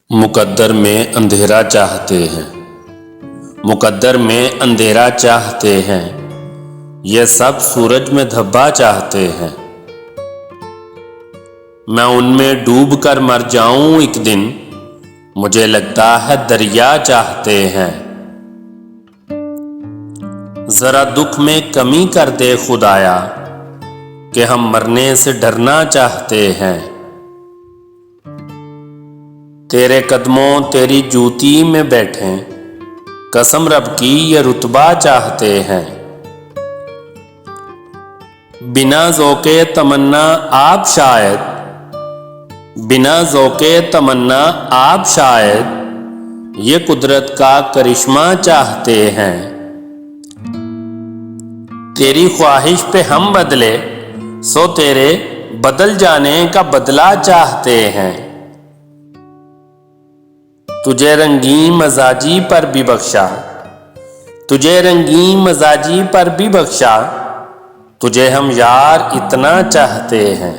मुकद्दर में अंधेरा चाहते हैं, मुकद्दर में अंधेरा चाहते हैं, ये सब सूरज में धब्बा चाहते हैं। मैं उनमें डूब कर मर जाऊं एक दिन, मुझे लगता है दरिया चाहते हैं। जरा दुख में कमी कर दे खुदाया कि हम मरने से डरना चाहते हैं। तेरे कदमों तेरी जूती में बैठे कसम रब की ये रुतबा चाहते हैं। बिना ज़ौक़े तमन्ना आप शायद, बिना ज़ौक़े तमन्ना आप शायद ये कुदरत का करिश्मा चाहते हैं। तेरी ख्वाहिश पे हम बदले सो तेरे बदल जाने का बदला चाहते हैं। तुझे रंगीन मजाजी पर भी बख्शा, तुझे रंगीन मजाजी पर भी बख्शा, तुझे हम यार इतना चाहते हैं।